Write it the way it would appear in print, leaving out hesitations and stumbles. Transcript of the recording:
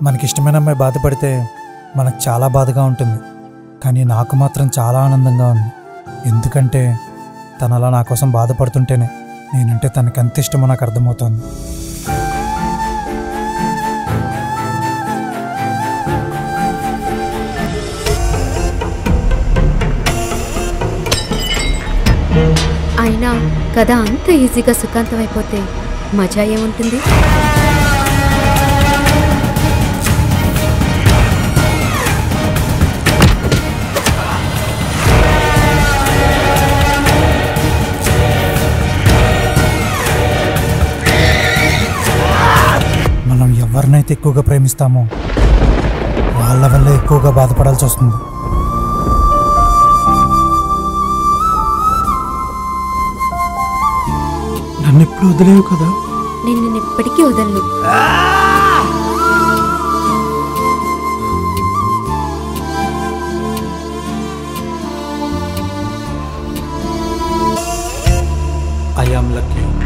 మనకిష్టమైన అమ్మాయి బాధపడితే మనకు చాలా బాధగా ఉంటుంది, కానీ నాకు మాత్రం చాలా ఆనందంగా ఉంది. ఎందుకంటే తను అలా నా కోసం బాధపడుతుంటేనే నేనంటే తనకి ఎంత ఇష్టమో నాకు అర్థమవుతుంది. అయినా కథ అంత ఈజీగా సుఖాంతం అయిపోతే మజా ఏముంటుంది? మనం ఎవరినైతే ఎక్కువగా ప్రేమిస్తామో వాళ్ళ వల్ల ఎక్కువగా బాధపడాల్సి వస్తుంది. నన్ను ఎప్పుడు వదిలేవు కదా? నేను ఎప్పటికీ వదలను. I am lucky.